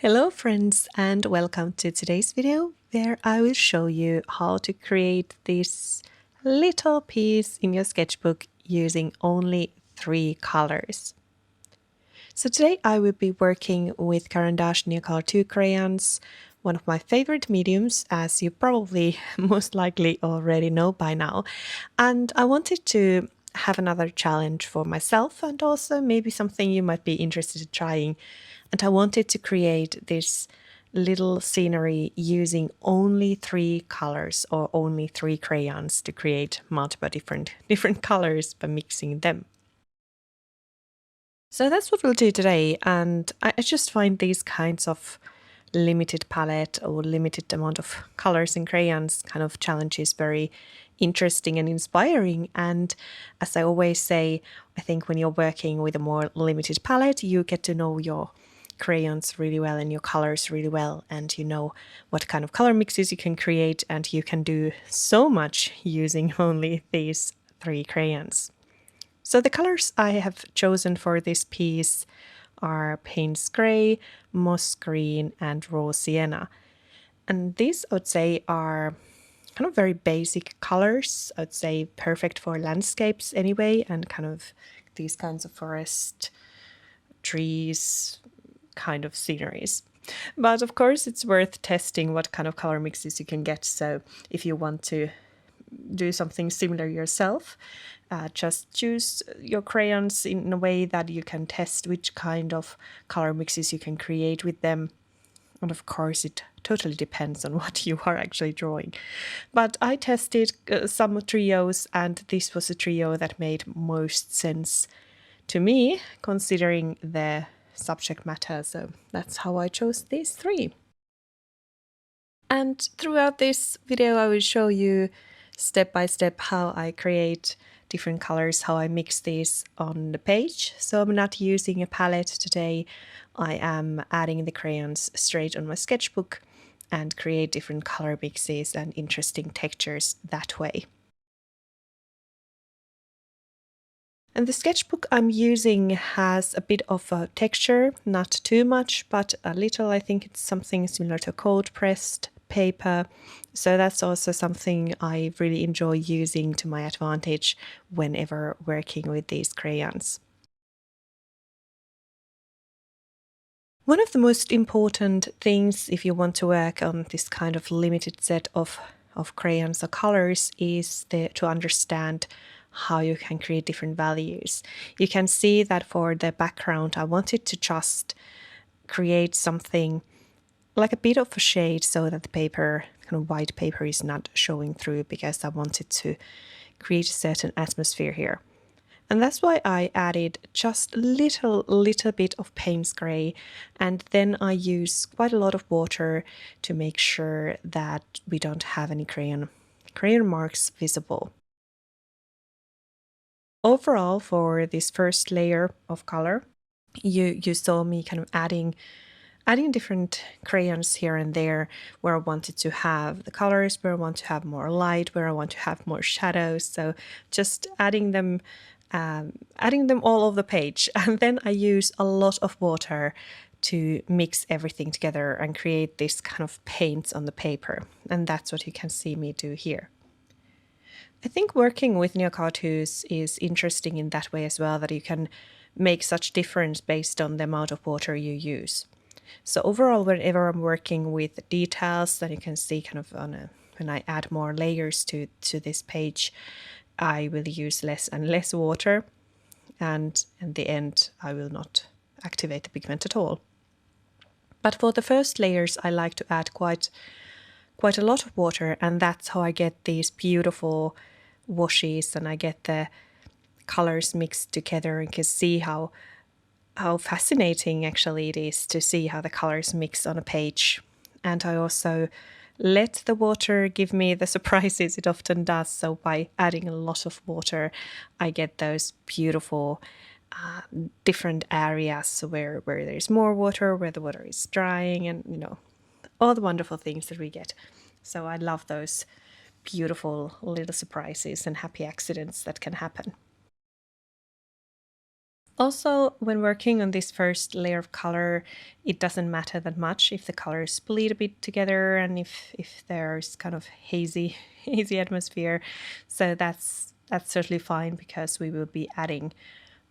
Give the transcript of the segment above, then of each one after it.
Hello friends, and welcome to today's video where I will show you how to create this little piece in your sketchbook using only 3 colors. So today I will be working with Caran D'Ache Neocolor II crayons, one of my favorite mediums, as you probably most likely already know by now. And I wanted to have another challenge for myself and also maybe something you might be interested in trying. And I wanted to create this little scenery using only 3 colors or only 3 crayons to create multiple different colors by mixing them. So that's what we'll do today, and I just find these kinds of limited palette or limited amount of colors and crayons kind of challenges very interesting and inspiring. And as I always say, I think when you're working with a more limited palette, you get to know your crayons really well and your colors really well, and you know what kind of color mixes you can create, and you can do so much using only these 3 crayons. So the colors I have chosen for this piece are Payne's Grey, Moss Green and Raw Sienna. And these I would say are kind of very basic colors. I would say perfect for landscapes anyway, and kind of these kinds of forest, trees, kind of sceneries. But of course it's worth testing what kind of color mixes you can get. So if you want to do something similar yourself, just choose your crayons in a way that you can test which kind of color mixes you can create with them. And of course it totally depends on what you are actually drawing. But I tested some trios, and this was a trio that made most sense to me considering the subject matter. So that's how I chose these 3. And throughout this video I will show you step by step how I create different colors, how I mix these on the page. So I'm not using a palette today. I am adding the crayons straight on my sketchbook and create different color mixes and interesting textures that way. And the sketchbook I'm using has a bit of a texture, not too much, but a little. I think it's something similar to cold pressed paper. So that's also something I really enjoy using to my advantage whenever working with these crayons. One of the most important things if you want to work on this kind of limited set of crayons or colors is to understand how you can create different values. You can see that for the background I wanted to just create something like a bit of a shade so that the paper, kind of white paper, is not showing through, because I wanted to create a certain atmosphere here. And that's why I added just a little bit of Payne's Grey, and then I use quite a lot of water to make sure that we don't have any crayon marks visible. Overall, for this first layer of color, you saw me kind of adding different crayons here and there where I wanted to have the colors, where I want to have more light, where I want to have more shadows. So just adding them all over the page. And then I use a lot of water to mix everything together and create this kind of paints on the paper. And that's what you can see me do here. I think working with Neocolor IIs is interesting in that way as well, that you can make such difference based on the amount of water you use. So overall, whenever I'm working with details, that you can see kind of when I add more layers to this page, I will use less and less water, and in the end I will not activate the pigment at all. But for the first layers I like to add quite a lot of water, and that's how I get these beautiful washes and I get the colors mixed together, and can see how fascinating actually it is to see how the colors mix on a page. And I also let the water give me the surprises it often does. So by adding a lot of water, I get those beautiful different areas where there's more water, where the water is drying, and you know, all the wonderful things that we get. So I love those beautiful little surprises and happy accidents that can happen. Also, when working on this first layer of color, it doesn't matter that much if the colors bleed a bit together and if there's kind of hazy hazy atmosphere. So that's certainly fine because we will be adding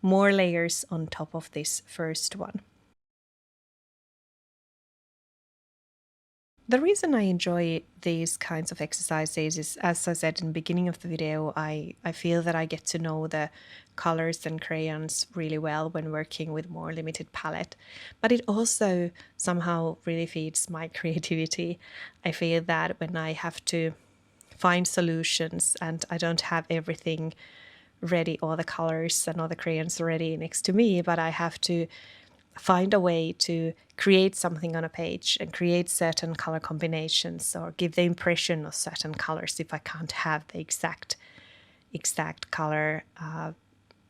more layers on top of this first one. The reason I enjoy these kinds of exercises is, as I said in the beginning of the video, I feel that I get to know the colors and crayons really well when working with more limited palette. But it also somehow really feeds my creativity. I feel that when I have to find solutions and I don't have everything ready, all the colors and all the crayons ready next to me, but I have to find a way to create something on a page and create certain color combinations or give the impression of certain colors if I can't have the exact color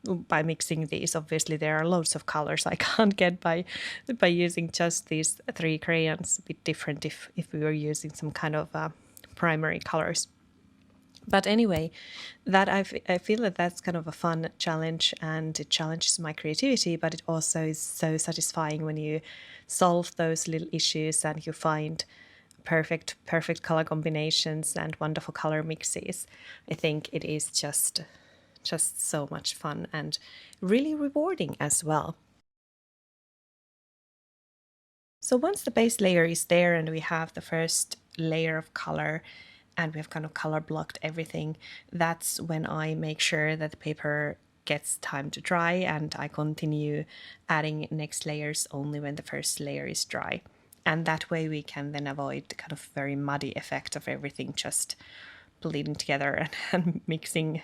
by mixing these. Obviously there are loads of colors I can't get by using just these three crayons. A bit different if we were using some kind of primary colors. But anyway, that I feel that that's kind of a fun challenge, and it challenges my creativity, but it also is so satisfying when you solve those little issues and you find perfect color combinations and wonderful color mixes. I think it is just so much fun and really rewarding as well. So once the base layer is there and we have the first layer of color and we have kind of color blocked everything, that's when I make sure that the paper gets time to dry, and I continue adding next layers only when the first layer is dry. And that way we can then avoid the kind of very muddy effect of everything just bleeding together and mixing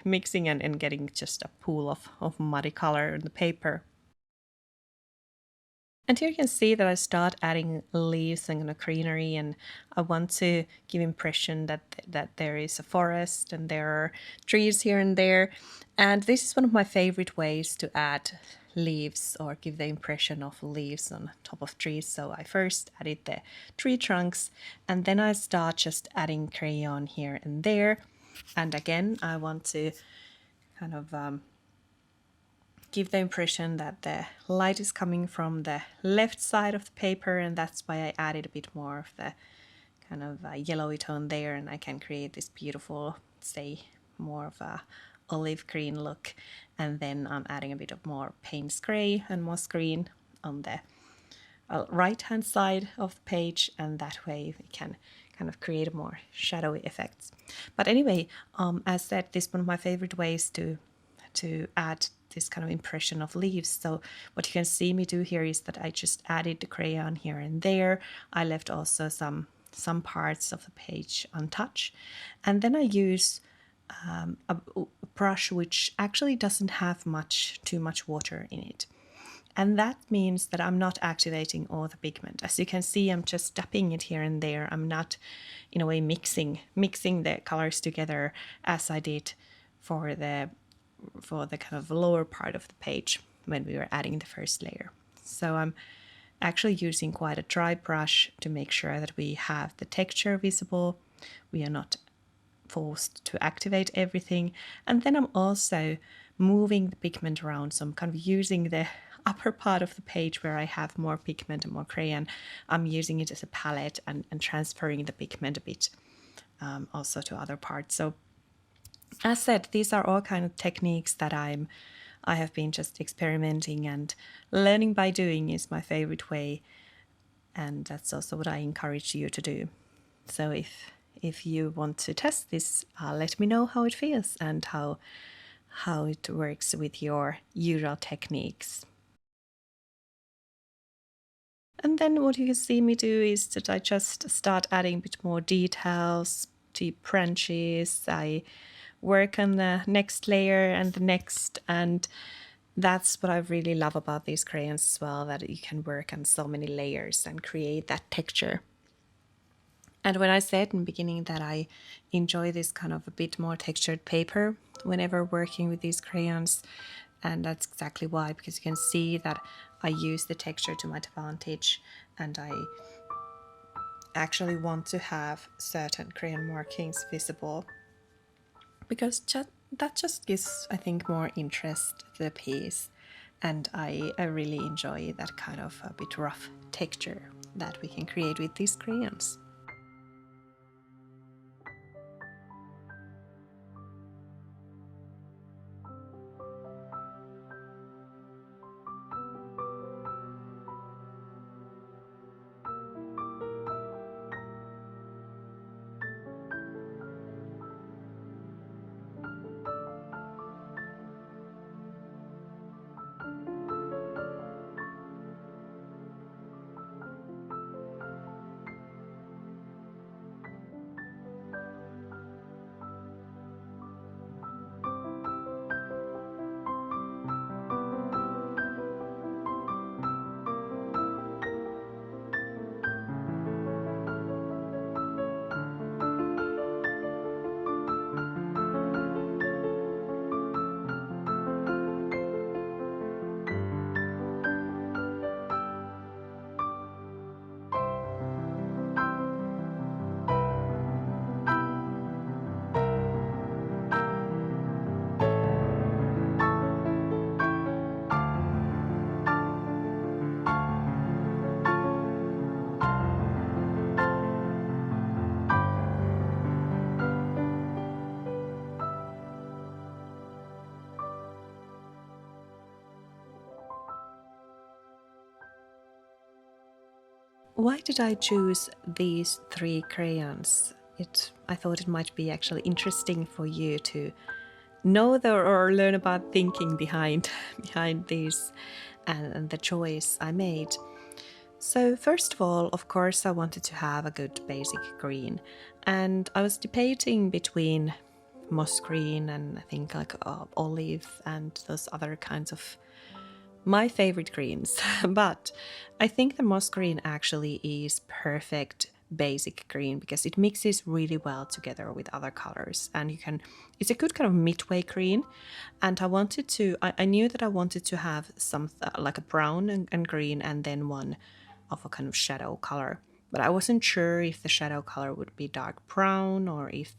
and getting just a pool of muddy color in the paper. And here you can see that I start adding leaves and greenery, and I want to give impression that there is a forest and there are trees here and there. And this is one of my favorite ways to add leaves or give the impression of leaves on top of trees. So I first added the tree trunks, and then I start just adding crayon here and there. And again, I want to kind of give the impression that the light is coming from the left side of the paper, and that's why I added a bit more of the kind of yellowy tone there, and I can create this beautiful, say, more of a olive green look. And then I'm adding a bit of more Payne's gray and moss green on the right hand side of the page, and that way we can kind of create more shadowy effects. But anyway, as said, this is one of my favorite ways to add this kind of impression of leaves. So what you can see me do here is that I just added the crayon here and there. I left also some parts of the page untouched, and then I use a brush which actually doesn't have too much water in it. And that means that I'm not activating all the pigment. As you can see, I'm just dabbing it here and there. I'm not, in a way, mixing the colors together as I did for the kind of lower part of the page when we were adding the first layer. So I'm actually using quite a dry brush to make sure that we have the texture visible. We are not forced to activate everything. And then I'm also moving the pigment around. So I'm kind of using the upper part of the page where I have more pigment and more crayon. I'm using it as a palette and transferring the pigment a bit also to other parts. So as said, these are all kind of techniques that I have been just experimenting, and learning by doing is my favorite way, and that's also what I encourage you to do. So if you want to test this, let me know how it feels and how it works with your usual techniques. And then what you can see me do is that I just start adding a bit more details, deep branches. I work on the next layer and the next, and that's what I really love about these crayons as well, that you can work on so many layers and create that texture. And when I said in the beginning that I enjoy this kind of a bit more textured paper whenever working with these crayons, and that's exactly why, because you can see that I use the texture to my advantage, and I actually want to have certain crayon markings visible, because that just gives, I think, more interest to the piece. And I really enjoy that kind of a bit rough texture that we can create with these crayons. Why did I choose these 3 crayons? I thought it might be actually interesting for you to know or learn about thinking behind these and the choice I made. So first of all, of course, I wanted to have a good basic green, and I was debating between moss green and I think like olive and those other kinds of my favorite greens. But I think the moss green actually is perfect basic green because it mixes really well together with other colors, and it's a good kind of midway green. And I knew that I wanted to have some like a brown and green, and then one of a kind of shadow color, but I wasn't sure if the shadow color would be dark brown or if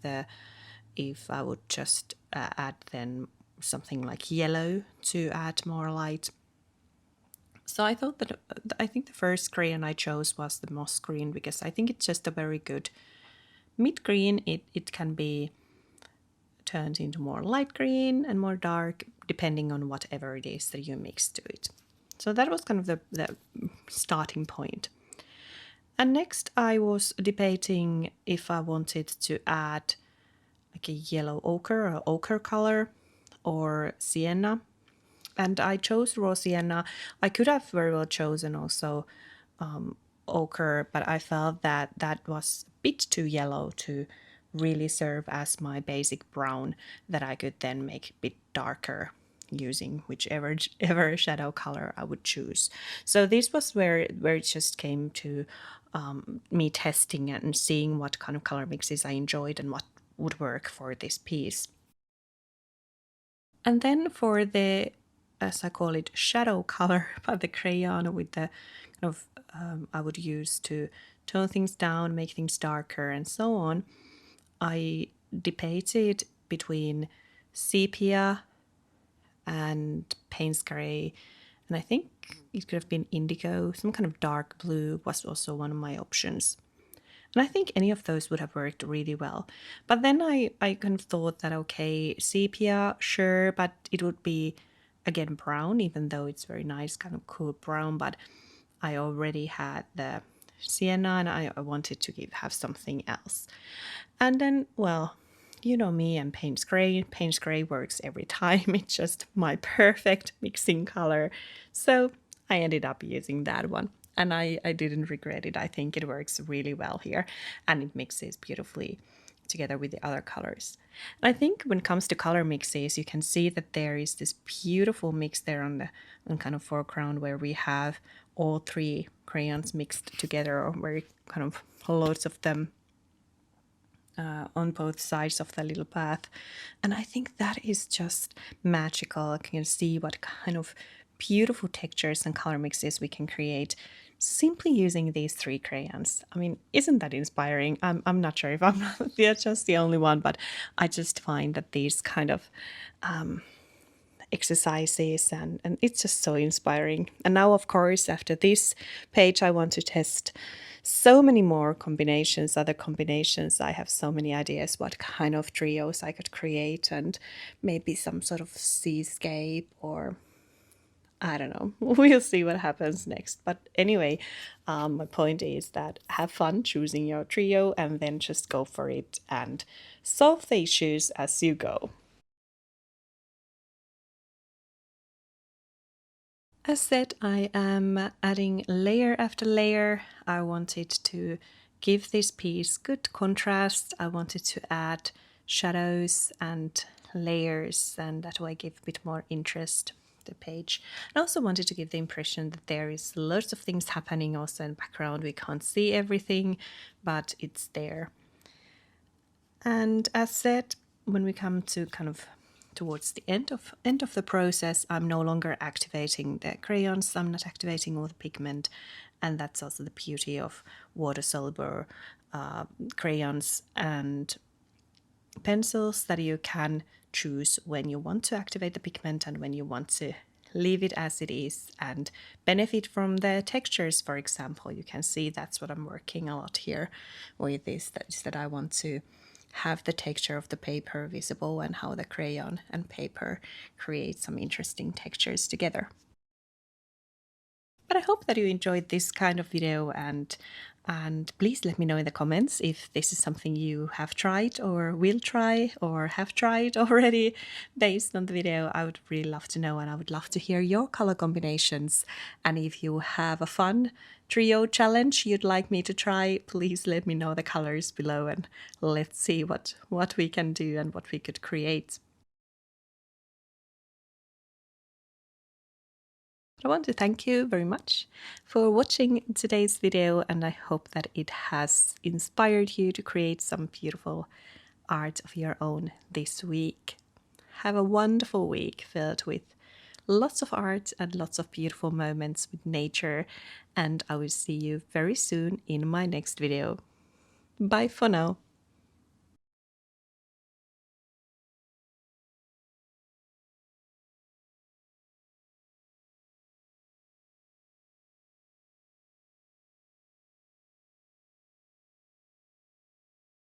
I would just add then something like yellow to add more light. So I thought that I think the first crayon I chose was the moss green because I think it's just a very good mid green. It can be turned into more light green and more dark depending on whatever it is that you mix to it. So that was kind of the starting point. And next I was debating if I wanted to add like a yellow ochre or ochre color or sienna. And I chose raw sienna. I could have very well chosen also ochre, but I felt that that was a bit too yellow to really serve as my basic brown that I could then make a bit darker using whichever shadow color I would choose. So this was where it just came to me testing and seeing what kind of color mixes I enjoyed and what would work for this piece. And then for the, as I call it, shadow color, but the crayon with the kind of I would use to tone things down, make things darker, and so on. I debated between sepia and Payne's gray, and I think it could have been indigo. Some kind of dark blue was also one of my options. And I think any of those would have worked really well. But then I kind of thought that, okay, sepia, sure, but it would be, again, brown, even though it's very nice, kind of cool brown. But I already had the sienna and I wanted to have something else. And then, well, you know me and Payne's gray. Payne's gray works every time. It's just my perfect mixing color. So I ended up using that one. And I didn't regret it. I think it works really well here and it mixes beautifully together with the other colors. And I think when it comes to color mixes, you can see that there is this beautiful mix there on kind of foreground where we have all 3 crayons mixed together, or very kind of loads of them on both sides of the little path. And I think that is just magical. You can see what kind of beautiful textures and color mixes we can create simply using these 3 crayons. I mean, isn't that inspiring? I'm not sure if I'm not just the only one, but I just find that these kind of exercises, and it's just so inspiring. And now, of course, after this page, I want to test so many more combinations, other combinations. I have so many ideas what kind of trios I could create, and maybe some sort of seascape, or I don't know. We'll see what happens next. But anyway, my point is that have fun choosing your trio and then just go for it and solve the issues as you go. As said, I am adding layer after layer. I wanted to give this piece good contrast. I wanted to add shadows and layers, and that way give a bit more interest to the page. I also wanted to give the impression that there is lots of things happening also in the background. We can't see everything, but it's there. And as said, when we come to kind of towards the end of the process, I'm no longer activating the crayons. I'm not activating all the pigment, and that's also the beauty of water-soluble crayons and pencils, that you can choose when you want to activate the pigment and when you want to leave it as it is and benefit from the textures. For example, you can see that's what I'm working a lot here with this, that I want to have the texture of the paper visible and how the crayon and paper create some interesting textures together. But I hope that you enjoyed this kind of video, and please let me know in the comments if this is something you have tried or will try or have tried already based on the video. I would really love to know, and I would love to hear your color combinations. And if you have a fun trio challenge you'd like me to try, please let me know the colors below, and let's see what we can do and what we could create. I want to thank you very much for watching today's video, and I hope that it has inspired you to create some beautiful art of your own this week. Have a wonderful week filled with lots of art and lots of beautiful moments with nature, and I will see you very soon in my next video. Bye for now.